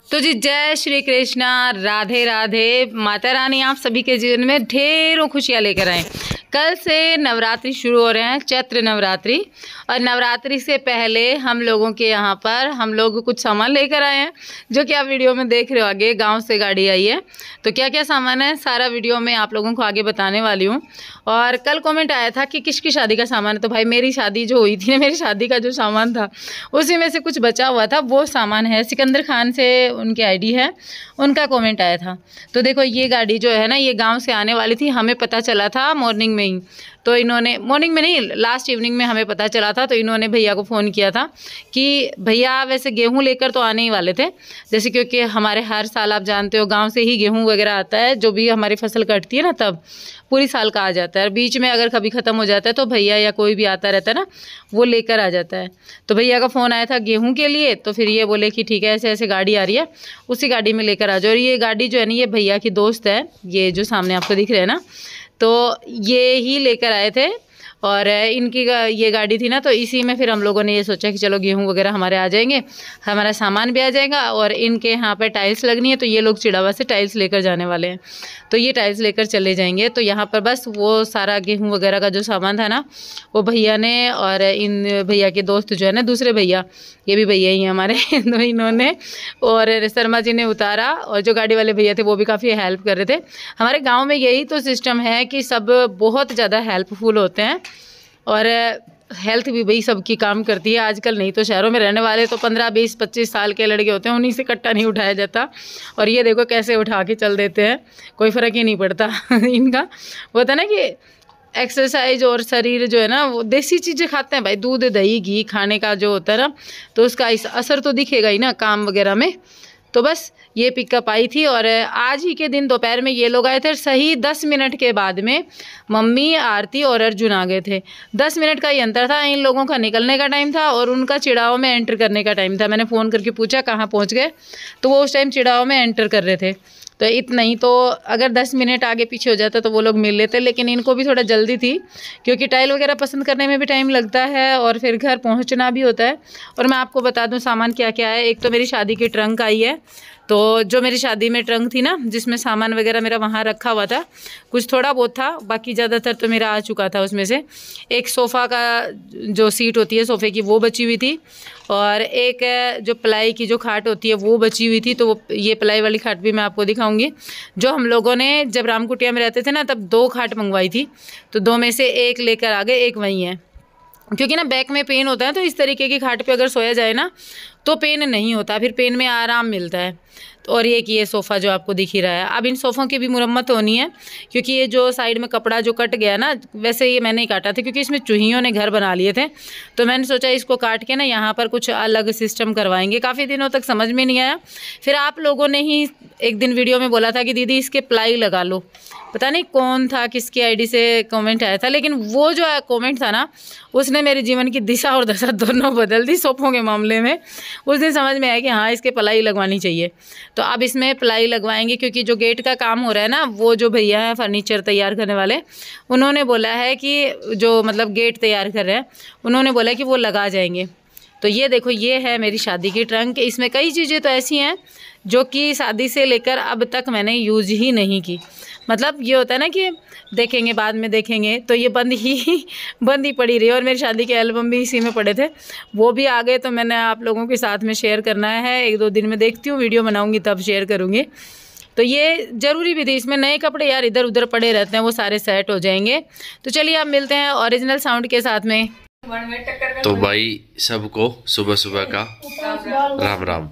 तो जी जय श्री कृष्णा, राधे राधे। माता रानी आप सभी के जीवन में ढेरों खुशियाँ लेकर आए। कल से नवरात्रि शुरू हो रहे हैं, चैत्र नवरात्रि। और नवरात्रि से पहले हम लोगों के यहाँ पर हम लोग कुछ सामान लेकर आए हैं, जो कि आप वीडियो में देख रहे हो। आगे गांव से गाड़ी आई है, तो क्या क्या सामान है सारा वीडियो में आप लोगों को आगे बताने वाली हूँ। और कल कमेंट आया था कि किसकी शादी का सामान है, तो भाई मेरी शादी जो हुई थी, मेरी शादी का जो सामान था उसी में से कुछ बचा हुआ था, वो सामान है। सिकंदर खान से उनकी आईडी है, उनका कमेंट आया था। तो देखो ये गाड़ी जो है ना, ये गांव से आने वाली थी, हमें पता चला था मॉर्निंग में ही। तो इन्होंने मॉर्निंग में नहीं, लास्ट इवनिंग में हमें पता चला था। तो इन्होंने भैया को फ़ोन किया था कि भैया वैसे गेहूं लेकर तो आने ही वाले थे, जैसे क्योंकि हमारे हर साल आप जानते हो गांव से ही गेहूं वगैरह आता है, जो भी हमारी फसल कटती है ना तब पूरी साल का आ जाता है। और बीच में अगर कभी ख़त्म हो जाता है तो भैया या कोई भी आता रहता है ना, वो लेकर आ जाता है। तो भैया का फ़ोन आया था गेहूं के लिए, तो फिर ये बोले कि ठीक है ऐसे ऐसे गाड़ी आ रही है, उसी गाड़ी में लेकर आ जाओ। और ये गाड़ी जो है ना, ये भैया की दोस्त है, ये जो सामने आपको दिख रहे हैं ना, तो ये ही लेकर आए थे। और इनकी ये गाड़ी थी ना, तो इसी में फिर हम लोगों ने ये सोचा कि चलो गेहूं वगैरह हमारे आ जाएंगे, हमारा सामान भी आ जाएगा। और इनके यहाँ पे टाइल्स लगनी है, तो ये लोग चिड़ावा से टाइल्स लेकर जाने वाले हैं, तो ये टाइल्स लेकर चले जाएंगे। तो यहाँ पर बस वो सारा गेहूं वगैरह का जो सामान था ना, वो भैया ने और इन भैया के दोस्त जो है ना, दूसरे भैया, ये भी भैया ही हैं हमारे तो इन्होंने और शर्मा जी ने उतारा। और जो गाड़ी वाले भैया थे वो भी काफ़ी हेल्प कर रहे थे। हमारे गाँव में यही तो सिस्टम है कि सब बहुत ज़्यादा हेल्पफुल होते हैं, और हेल्थ भी भाई सबकी काम करती है आजकल। नहीं तो शहरों में रहने वाले तो 15, 20, 25 साल के लड़के होते हैं, उन्हीं से कट्टा नहीं उठाया जाता। और ये देखो कैसे उठा के चल देते हैं, कोई फ़र्क ही नहीं पड़ता इनका। वो होता है ना कि एक्सरसाइज और शरीर जो है ना, वो देसी चीज़ें खाते हैं भाई, दूध दही घी खाने का जो होता है ना, तो उसका असर तो दिखेगा ही ना काम वगैरह में। तो बस ये पिकअप आई थी, और आज ही के दिन दोपहर में ये लोग आए थे। सही 10 मिनट के बाद में मम्मी, आरती और अर्जुन आ गए थे। 10 मिनट का ही अंतर था, इन लोगों का निकलने का टाइम था और उनका चिड़ाव में एंटर करने का टाइम था। मैंने फ़ोन करके पूछा कहाँ पहुँच गए, तो वो उस टाइम चिड़ाव में एंटर कर रहे थे। तो इतना ही, तो अगर 10 मिनट आगे पीछे हो जाता तो वो लोग मिल लेते, लेकिन इनको भी थोड़ा जल्दी थी, क्योंकि टाइल वगैरह पसंद करने में भी टाइम लगता है और फिर घर पहुंचना भी होता है। और मैं आपको बता दूं सामान क्या क्या है। एक तो मेरी शादी की ट्रंक आई है, तो जो मेरी शादी में ट्रंक थी ना, जिसमें सामान वगैरह मेरा वहाँ रखा हुआ था, कुछ थोड़ा बहुत था, बाकी ज़्यादातर तो मेरा आ चुका था उसमें से। एक सोफ़ा का जो सीट होती है सोफ़े की, वो बची हुई थी। और एक जो प्लाई की जो खाट होती है वो बची हुई थी, तो वो ये प्लाई वाली खाट भी मैं आपको दिखाऊंगी। जो हम लोगों ने जब रामकुटिया में रहते थे ना, तब 2 खाट मंगवाई थी, तो 2 में से एक लेकर आ गए, एक वहीं है। क्योंकि ना बैक में पेन होता है, तो इस तरीके की खाट पे अगर सोया जाए ना तो पेन नहीं होता, फिर पेन में आराम मिलता है। तो और ये सोफ़ा जो आपको दिख ही रहा है, अब इन सोफ़ों की भी मुरम्मत होनी है, क्योंकि ये जो साइड में कपड़ा जो कट गया ना, वैसे ये मैंने ही काटा था, क्योंकि इसमें चूहियों ने घर बना लिए थे। तो मैंने सोचा इसको काट के ना यहाँ पर कुछ अलग सिस्टम करवाएंगे। काफ़ी दिनों तक समझ में नहीं आया, फिर आप लोगों ने ही एक दिन वीडियो में बोला था कि दीदी इसके प्लाई लगा लो। पता नहीं कौन था, किसकी आईडी से कमेंट आया था, लेकिन वो जो कमेंट था ना, उसने मेरे जीवन की दिशा और दशा दोनों बदल दी सोफ़ों के मामले में। उस दिन समझ में आया कि हाँ इसके प्लाई लगवानी चाहिए। तो अब इसमें प्लाई लगवाएंगे, क्योंकि जो गेट का काम हो रहा है ना, वो जो भैया हैं फर्नीचर तैयार करने वाले, उन्होंने बोला है कि जो मतलब गेट तैयार कर रहे हैं, उन्होंने बोला कि वो लगा जाएंगे। तो ये देखो, ये है मेरी शादी की ट्रंक। इसमें कई चीज़ें तो ऐसी हैं जो कि शादी से लेकर अब तक मैंने यूज़ ही नहीं की। मतलब ये होता है ना कि देखेंगे बाद में देखेंगे, तो ये बंद ही पड़ी रही। और मेरी शादी के एल्बम भी इसी में पड़े थे, वो भी आ गए, तो मैंने आप लोगों के साथ में शेयर करना है। 1-2 दिन में देखती हूँ, वीडियो बनाऊँगी तब शेयर करूँगी। तो ये ज़रूरी भी थी, इसमें नए कपड़े यार इधर उधर पड़े रहते हैं, वो सारे सेट हो जाएंगे। तो चलिए आप मिलते हैं ओरिजिनल साउंड के साथ में। तो भाई सबको सुबह सुबह का राम राम।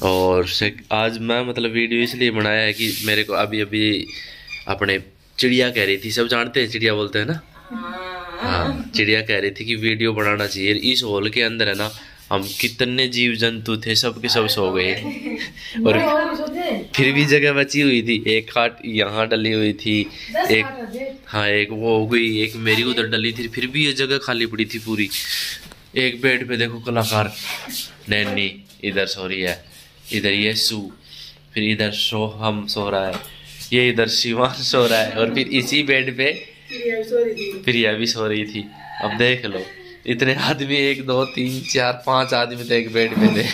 और आज मैं मतलब वीडियो इसलिए बनाया है कि मेरे को अभी अभी अपने चिड़िया कह रही थी, सब जानते हैं चिड़िया बोलते हैं ना, हाँ चिड़िया कह रही थी कि वीडियो बनाना चाहिए। इस हॉल के अंदर है ना, हम कितने जीव जंतु थे, सब के सब सो गए और फिर भी जगह बची हुई थी। एक खाट यहाँ डली हुई थी, एक हाँ एक वो हो गई, एक मेरी उधर डली थी, फिर भी ये जगह खाली पड़ी थी पूरी। एक बेड पे देखो कलाकार नैनी इधर सो रही है, इधर ये सू, फिर इधर हम सो रहा है, ये इधर शिवान सो रहा है, और फिर इसी बेड पे प्रिया भी सो रही थी। अब देख लो इतने आदमी, 1 2 3 4 5 आदमी तो एक बेड पे थे।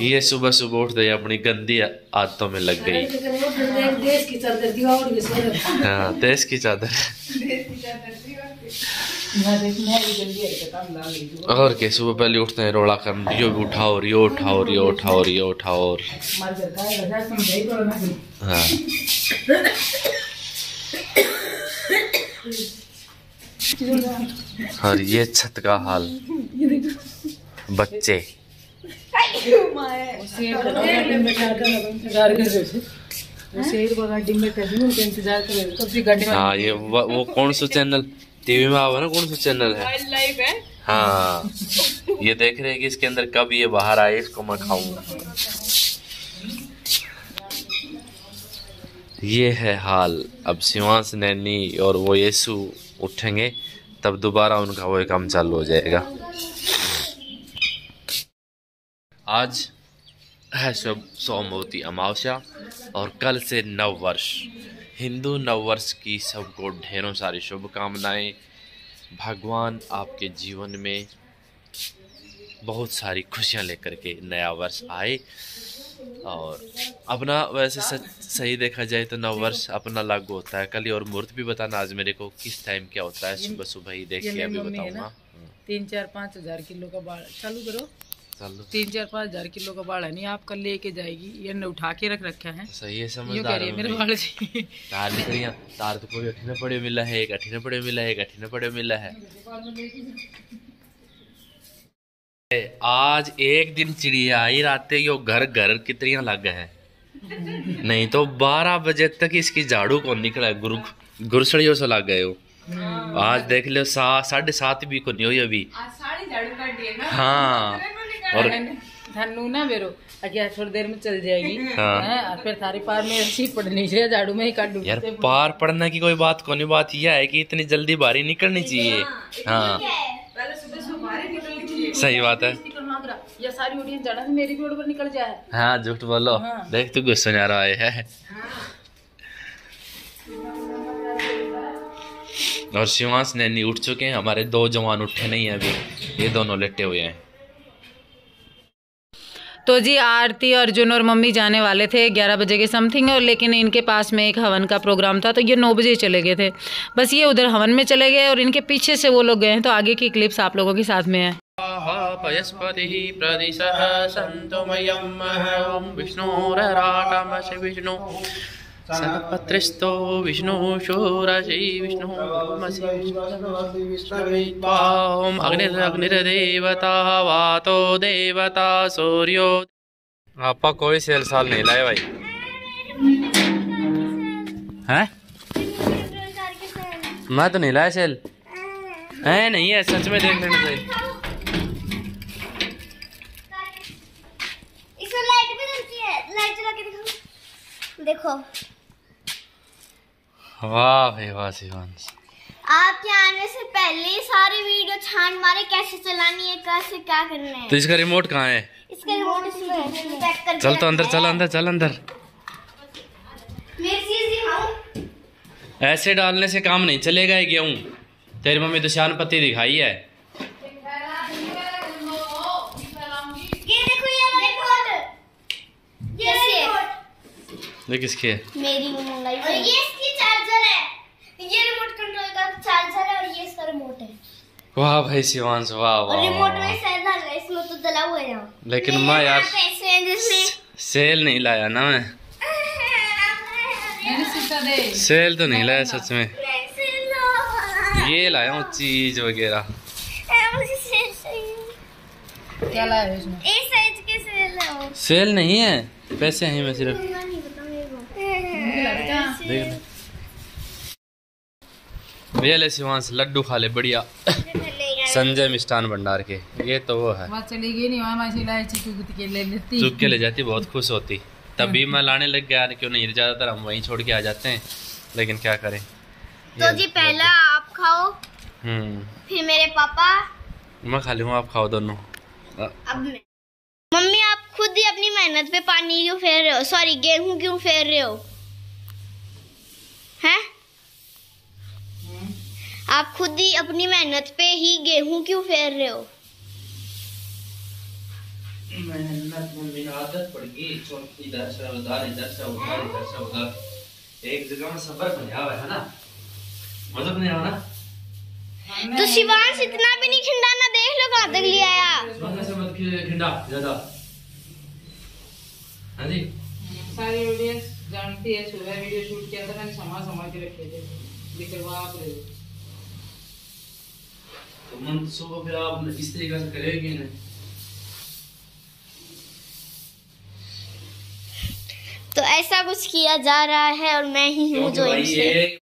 ये सुबह सुबह उठते ही अपनी गंदी आदतों में लग गई। देश की चादर। हाँ, देश की चादर। और क्या, सुबह पहले उठते हैं रोड़ा कर, यो भी उठाओ, रियो उठाओ, रियो उठाओ, रियो उठाओ। और हाँ, और ये छत का हाल, बच्चे हाँ, ये वो कौन सा चैनल टीवी में आवा ना, कौन सा चैनल है? हाँ, ये देख रहे हैं कि इसके अंदर कब ये बाहर आए, इसको मैं खाऊंगा। ये है हाल। अब शिवांश, नैनी और वो येसु उठेंगे तब दोबारा उनका वो काम चालू हो जाएगा। आज है शुभ सोमवती अमावस्या और कल से नव वर्ष, हिंदू नव वर्ष की सबको ढेरों सारी शुभकामनाएं। भगवान आपके जीवन में बहुत सारी खुशियां लेकर के नया वर्ष आए। और अपना वैसे सही देखा जाए तो नव वर्ष अपना लागू होता है कल ही। और मुहूर्त भी बताना आज मेरे को किस टाइम क्या होता है, सुबह सुबह ही देख के अभी बताऊंगा। 3-4-5 हजार किलो का बाड़ चालू करो। 3-4-5 हजार किलो का बाड़ है नहीं, आप कल लेके जाएगी। ये ने उठा के रख रखा है। सही है, समझदार है मेरे बाड़ जी। तार तो कोई अठीने पड़े मिला है, एक अठीने पड़े मिला है, एक अठीने पड़े मिला है। आज एक दिन चिड़िया आई रातें यो घर घर कितनी लग है, नहीं तो 12 बजे तक इसकी झाड़ू को निकला, गुरसड़ियों से लग गए हो। आज देख लो 7:30 भी को नहीं हुई अभी। हाँ, और धनु ना बेरो अगर थोड़ी देर में चल जाएगी। हाँ, फिर थारी पार में ऐसी पड़नी चाहिए, झाड़ू में ही काट यार। पार पड़ने की कोई बात को नहीं, बात यह है कि इतनी जल्दी बारी निकलनी चाहिए। हाँ, सही बात है। ये सारी ऑडियंस जाना है, मेरी भी रोड पर निकल जाए। हाँ, झूठ बोलो। हाँ। देख तू गुस्सा आ रहा है। और शिवांश, नैनी उठ चुके हैं, हमारे 2 जवान उठे नहीं है अभी, ये दोनों लेटे हुए हैं। तो जी आरती, अर्जुन और मम्मी जाने वाले थे 11 बजे के समथिंग, और लेकिन इनके पास में एक हवन का प्रोग्राम था तो ये 9 बजे चले गए थे। बस ये उधर हवन में चले गए और इनके पीछे से वो लोग गए हैं। तो आगे की क्लिप्स आप लोगों के साथ में है। सर्वपत्रिस्तो विष्णु शूरसी विष्णु अग्निर्देवता वातो देवता सूर्यो। आपा कोई सेल साल नहीं लाए भाई हैं? मैं तो नहीं लाया सेल है, नहीं है सच में, देख लेना चाहिए। इसमें लाइट भी जलती है, लाइट जला के दिखाओ, देखो। वाह भाई वाह शिवांश, आपके आने से पहले सारे वीडियो छान मारे कैसे चलानी है, कैसे क्या करना है। तो इसका रिमोट कहाँ है? इसका रिमोट इसमें पैक कर। चल तो अंदर, चल अंदर, चल अंदर। मैं चीज दिखाऊं? ऐसे डालने से काम नहीं चलेगा ये गेहूं। तेरी मम्मी तो शान पत्ती दिखाई है। ये देखो, ये रिमोट, ये रिमोट ये किसकी है? मेरी मंगाई। और ये इसकी चार्जर है, ये रिमोट कंट्रोल का चार्जर है, और ये इसका रिमोट है। वाह भाई शिवांश, वाह वाह। और रिमोट में सेल डाल है, इसमें तो जला हुआ है यहाँ। लेकिन मैं यार जिसमें सेल नहीं लाया ना, मैं सेल तो नहीं लाया सच में। ये लाया हूँ चीज वगैरह। क्या लाया है इसमें? एक साइज के सेल है। सेल नहीं है, पैसे हैं मैं सिर्फ देख ले। ये ले शिवांश, लड्डू खा ले बढ़िया, संजय मिष्ठान भंडार के। ये तो वो है, चली गई नहीं वहाँ चुप के ले लेती, चुप के ले जाती, बहुत खुश होती। तभी मैं लाने लग गया, क्यों नहीं, ज्यादातर हम वहीं छोड़ के आ जाते हैं, लेकिन क्या करें। तो जी पहला आप खाओ, फिर मेरे पापा। मैं खा लूँगा, आप खाओ दोनों। अब मैं। मम्मी आप खुद ही अपनी मेहनत पे पानी क्यों फेर रहे हो, सॉरी गेहूं क्यों फेर रहे हो हैं? आप खुद ही अपनी मेहनत पे ही गेहूं क्यों फेर रहे हो? मेहनत में आदत पड़ गई, इधर से उधर, इधर से उधर, इधर से उधर, एक जगह में सफर बना हुआ है ना, मतलब नहीं आना। तो शिवांश इतना भी नहीं खिंडाना, देख लो कहाँ तक ले आया। से मत खिंडा ज्यादा। हाँ जी, सारी ऑडियंस जानती है, सुबह वीडियो शूट किया था मैंने, संभाल के रखे थे, दिखवा आप रहे हो। तो मन सुबह फिर आप इस तरीके से करेंगे ना, तो ऐसा कुछ किया जा रहा है और मैं ही हूँ जो भाई ये